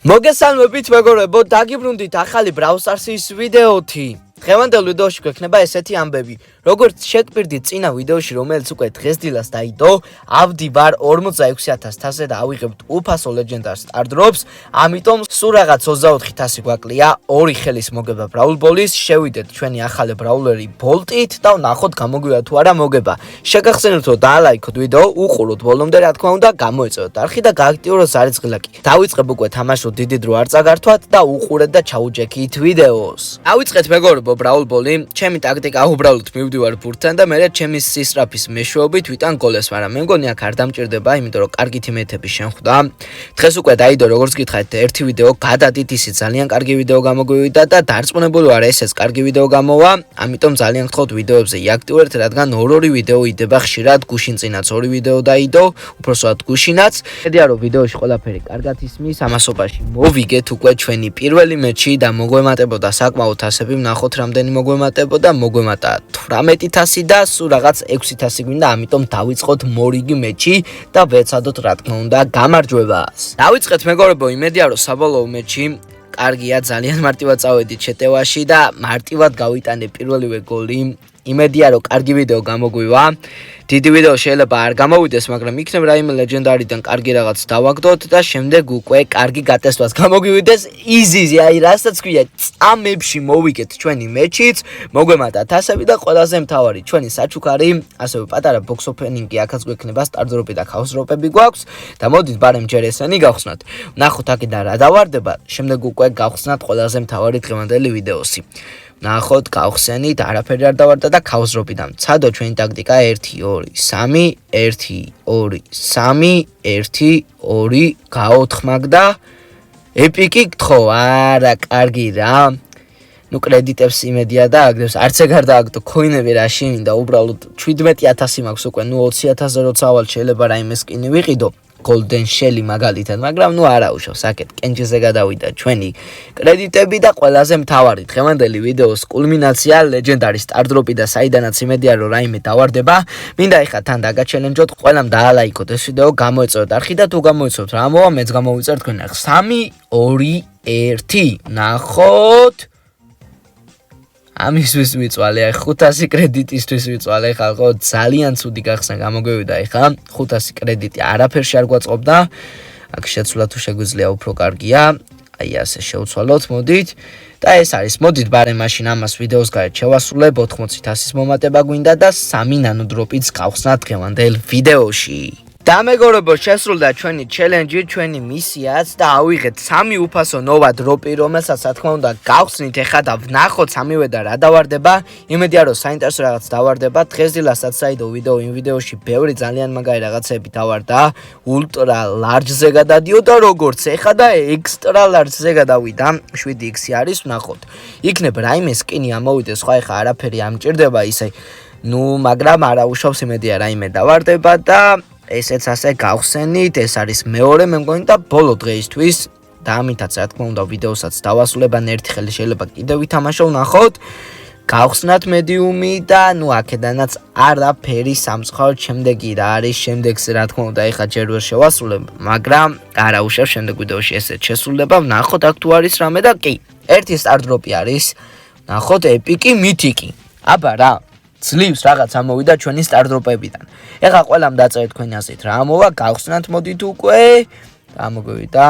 მოგესალმებით მეგობრებო, დაგიბრუნდით ახალი Brawl Stars-ის ვიდეოთი. დღევანდელ ვიდეოში გვექნება ესეთი ამბები. როგორც შეგპირდით წინა ვიდეოში, რომელიც უკვე დღეს დილას დაიდო, ავდივარ 46000-ზე და ავიღებთ უფასო Legendary Star Drops, ამიტომ სულ რაღაც 24000 გვაკლია ორი ხელის მოგება Brawl Ball-ის, შევიდეთ ჩვენი ახალი Brawler-ი Bolt-ით და ვნახოთ გამოგვივა თუ არა მოგება. შეგახსენებთ რომ დაალაიქოთ ვიდეო, უყუროთ ბოლომდე რა თქმა უნდა, გამოეწევოთ არხი და გააქტიუროთ სარიცხლაკი. დავიწყებ უკვე თამაშობ დიდი დრო არ წაგართვათ და უყურეთ და ჩაუჯექით ვიდეოს. დავიწყეთ მეგობრებო Brawl Ball-ი, ჩემი ტაქტიკა უბრალოდ მივდივარ ბურთთან და მე ჩემი სისწრაფის მეშვეობით ვიტან გოლეს, მაგრამ მე მგონი აქ არ დამჭირდება, იმიტომ რომ კარგი თიმეითები შეხვდა. დღეს უკვე დაიდო, როგორც გითხარით, ერთი ვიდეო გადადით, ისიც ძალიან კარგი ვიდეო გამოგვივიდა და დარწმუნებული ვარ, ესეც კარგი ვიდეო გამოვა, ამიტომ ძალიან გთხოვთ ვიდეოებზე იაქტიურეთ, რადგან ორ-ორი ვიდეო იდება ხშირად, გუშინ წინაც ორი ვიდეო დაიდო, უпроსოდ გუშინაც. ხედია რომ ვიდეოში ყველაფერი კარგად ისმის, ამასობაში მოვიგეთ უკვე ჩვენი პირველი მეჩი და მოგვემატებოდა საკმაოდ ასები, ვნახოთ რამდენი მოგვემატებოდა, მოგვემატა 18000 და სულ რაღაც 6000 გვინდა, ამიტომ დავიწყოთ მორიგი მეჩი და ვეცადოთ რა თქმა უნდა გამარჯვებას. დავიწყეთ მეგობრებო, იმედია რომ საბოლოო მეჩი კარგია, ძალიან მარტივად წავედით შეტევაში და მარტივად გავიტანე პირველივე გოლი. იმედია რომ კარგი ვიდეო გამოგვივა. დიდი ვიდეო შეიძლება არ გამოვიდეს, მაგრამ იქნებ რაიმე ლეგენდარიდან კარგი რაღაც დავაგდოთ და შემდეგ უკვე კარგი გატესტვას გამოგვივიდეს. იზიზი, აი რასაც ქვია, წამებში მოვიგეთ ჩვენი მეჩიც, მოგვემატა თასები და ყველაზე მთავარი ჩვენი საჩუქარი, ასევე პატარა box opening-ი აქაც გვექნება, star drop-ი და chaos drop-ები გვაქვს და მოდით ბარემ ჯერ ესენი გავხსნათ. ვნახოთ აქედან რა დავარდება, შემდეგ უკვე გავხსნათ ყველაზე მთავარი დღევანდელი ვიდეოსი. ნახოთ, გავხსენით, არაფერი არ დავარდა და chaos drop-იდან. ცადო ჩვენი ტაქტიკა 1 2 3 1 2 3 1 2 გაოთხმაგდა. ეპიკი გთხო, არა, კარგი რა. ნუ კრედიტებს იმედია და აგდებს, არც ეგარ დააგდო, ქოინები რა შემინდა, უბრალოდ 17000 მაქვს უკვე, ნუ 20000-ზე როცა ავალ შეიძლება რაიმე სკინი ვიყიდო. Golden Shelly მაგალითად, მაგრამ ნუ არა უშავს, აქეთ კენჭიზე გადავიდა ჩვენი კრედიტები და ყველაზე მთავარი დღევანდელი ვიდეოს კულმინაცია Legendary Star Drop-ი და საიდანაც იმედია რომ რაიმე დავარდება. მინდა ეხლა თან დაგაჩელენჯოთ, ყველამ დაალაიქოთ ეს ვიდეო, გამოეწევოთ არხი და თუ გამოეწევოთ რა მოვა, მეც გამოვიწერ თქვენ არხს. 3 2 1 ნახოთ. ამისთვის ვიწვალე, 500 კრედიტისთვის ვიწვალე, ხალხო, ძალიან ცუდი გახსნა გამოგვივიდა ეხლა. 500 კრედიტი არაფერში არ გვაწყობდა. აქ შეცვლა თუ შეგვიძლია უფრო კარგია. აი ასე შევცვალოთ, მოდით. და ეს არის, მოდით ბარემ მაშინ ამას ვიდეოს გარეთ შევასრულებ, 80000-ის მომატება გვინდა და 3 ნანო დროპიც გავხსნათ დღევანდელ ვიდეოში. და მეგობრებო, შესრულდა ჩვენი ჩელენჯი, ჩვენი მისიაც და ავიღეთ 3 უფასო ნოვა დროპი, რომელსაც რა თქმა უნდა გავხსნით ეხლა და ვნახოთ სამივე და რა დავარდება. იმედია რომ საინტერესო რაღაც დავარდება. დღეს დილასაც საიდო ვიდეო, იმ ვიდეოში ბევრი ძალიან მაგარი რაღაცები დავარდა. ultra large-ზე გადადიოდა როგორც ეხლა და extra large-ზე გადავიდა. 7x-ი არის, ვნახოთ. იქნებ რაიმე სკინი ამოვიდეს, სხვა ეხლა არაფერი ამჭირდება ისე. ნუ, მაგრამ არა უშავს, იმედია რაიმე დავარდება და ესეც ასე გავხსენით, ეს არის მეორე მე მგონი და ბოლო დღეისთვის და ამითაც რა თქმა უნდა ვიდეოსაც დავასრულებ, ან ერთი ხელი შეიძლება კიდევ ვითამაშო, ვნახოთ. გავხსნათ მედიუმი და ნუ აქედანაც არაფერი სამწუხაროდ შემდეგი რა არის, შემდეგს რა თქმა უნდა ეხლა ჯერ ვერ შევასრულებ, მაგრამ არა უშავს, შემდეგ ვიდეოში ესეც შესრულდება, ვნახოთ აქ თუ არის რამე და კი, ერთი star drop-ი არის, ვნახოთ ეპიკი, მითიკი. აბა რა ძლივს რაღაც ამოვიდა ჩვენი star drop-ებიდან. ეხლა ყველამ დაწერეთ თქვენი აზრით რა ამოვა, გავხსნათ მოდით უკვე. გამოგვივიდა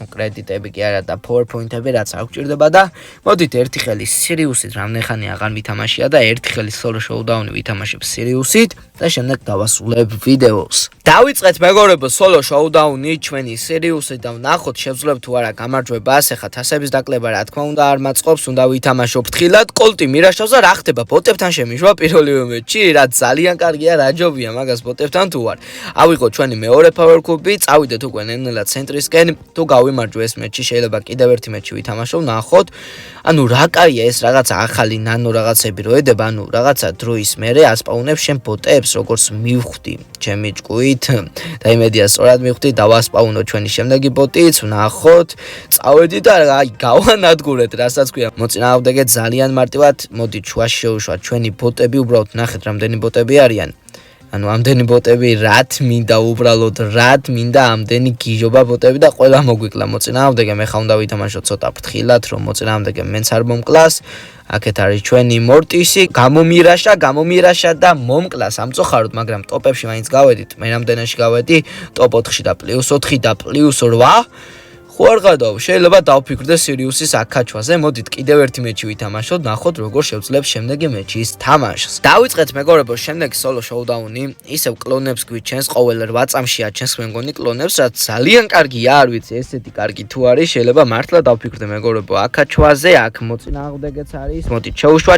კრედიტები კი არა და PowerPoint-ები რაც არ გვჭირდება და მოდით ერთი ხელი Sirius-ით რამდენხანი აღარ ვითამაშია და ერთი ხელი solo showdown-ი ვითამაშებ Sirius-ით და შემდეგ დავასრულებ ვიდეოს. დავიწყეთ მეგობრებო solo showdown-ი ჩვენი Sirius-ით და ვნახოთ შევძლებთ თუ არა გამარჯვებას. ეხლა თასების დაკლება რა თქმა უნდა არ მაწყობს, უნდა ვითამაშო ფრთხილად. კოლტი მირაშავს და რა ხდება? ბოტებთან შემიშვა პირველივე მეჩი, რა ძალიან კარგია, რა ჯობია მაგას ბოტებთან თუ არ. ავიღოთ ჩვენი მეორე power cube-ი, წავიდეთ უკვე ნელ-ნელა ცენტრისკენ, თუ ვიმარჯვე ეს მეჩი, შეიძლება კიდევ ერთი მეჩი ვითამაშო, ვნახოთ. ანუ რა კაია ეს რაღაცა ახალი ნანო რაღაცები რო ედება, ანუ რაღაცა დროის მერე ასპაუნებს შენ ბოტებს, როგორც მივხვდი ჩემი ჭკუით და იმედია სწორად მივხვდი, დავასპაუნო ჩვენი შემდეგი ბოტიც, ვნახოთ. წავედი და აი გავანადგურეთ, რასაც ქვია. მოწინააღმდეგე ძალიან მარტივად, მოდით შუაში შევშვა ჩვენი ბოტები, უბრალოდ ნახეთ რამდენი ბოტები არიან. ანუ ამდენი ბოტები რაც მინდა უბრალოდ რაც მინდა ამდენი გიჟობა ბოტები და ყველა მოგვიკლა მოწინააღმდეგე მე ხა უნდა ვითამაშოთ ცოტა ფრთხილად რომ მოწინააღმდეგე მეც არ მომკლას აქეთ არის ჩვენი მორტისი გამომირაშა და მომკლა სამწუხაროდ მაგრამ ტოპებში მაინც გავედით მე რამდენაში გავედი ტოპ 4-ში და +4 და +8 ხო არ გადავ შეიძლება დავფიქრდე სირიუსის აკაჩვაზე მოდით კიდევ ერთი მეჩი ვითამაშოთ ნახოთ როგორ შევძლებ შემდეგი მეჩის თამაშს დავიწყეთ მეგობრებო შემდეგი სოლო შოუდაუნი ისევ კლონებს გვიჩენს ყოველ 8 წამში აჩენს მე მგონი კლონებს რაც ძალიან კარგია არ ვიცი ესეთი კარგი თუ არის შეიძლება მართლა დავფიქრდე მეგობრებო აკაჩვაზე აქ მოწინააღმდეგეც არის მოდით შევუშვა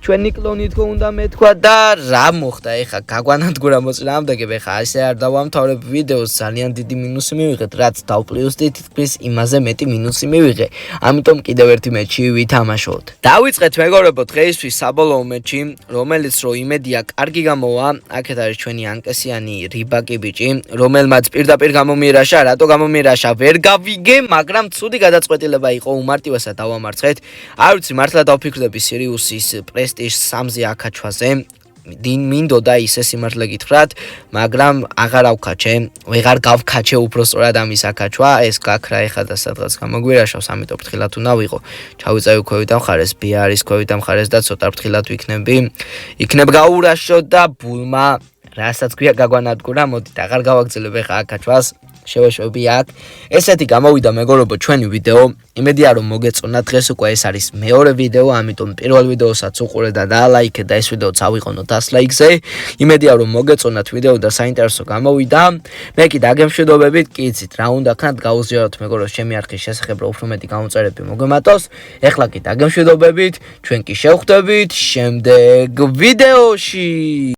ჩვენი კლონი თქო უნდა მეთქვა და რა მოხდა ეხა გაგვანადგურა მოწინააღმდეგე ეხა ასე არ დავამთავრებ ვიდეოს ძალიან დიდი მინუსი მივიღეთ რაც დავპლუსდით იმაზე მეტი მინუსი მივიღე. ამიტომ კიდევ ერთი მეჩი ვითამაშოთ. დავიწყეთ მეგობრებო დღეისთვის საბოლოო მეჩი, რომელიც რო იმედია კარგი გამოვა. აქეთ არის ჩვენი ანკესიანი რიბაკი ბიჭი, რომელმაც პირდაპირ გამომიერაშა, რატო გამომიერაშა ვერ გავიგე, მაგრამ ცუდი გადაწყვეტილება იყო უმარტივესად დავამარცხეთ. არ ვიცი მართლა დავფიქრდები სირიუსის პრესტიჟ 3-ზე აკაჩვაზე. მინდოდა ისე სიმართლე გითხრათ, მაგრამ აღარ ავკაჩე, ვეღარ გავკაჩე უბრალოდ ამის აკაჩვა, ეს გაქრა ეხა და სადღაც გამოგვირაშავს, ამიტომ ფრთხილად უნდა ვიყო. ჩავიწევი ქვევით ამხარეს, ბიარის ქვევით ამხარეს და ცოტა ფრთხილად ვიქნები. იქნებ გაურაშო და ბულმა, რასაც ქვია გაგვანადგურა, მოდით აღარ გავაგრძელებ ეხა აკაჩვას. შევეშვები აქ. ესეთი გამოვიდა მეგობრებო ჩვენი ვიდეო. იმედია რომ მოგეწონა დღეს უკვე ეს არის მეორე ვიდეო, ამიტომ პირველ ვიდეოსაც უყურე და დაალაიქე და ეს ვიდეოც ავიყონოთ 100 ლაიქზე. იმედია რომ მოგეწონათ ვიდეო და საინტერესო გამოვიდა. მე კი დაგემშვიდობებით, კი იცით რა უნდა ქნათ გაუზიაროთ მეგობრებო ჩემი არხის შესახებ რო უფრო მეტი გამოწერები მოგემატოს. ეხლა კი დაგემშვიდობებით, ჩვენ კი შევხვდებით შემდეგ ვიდეოში.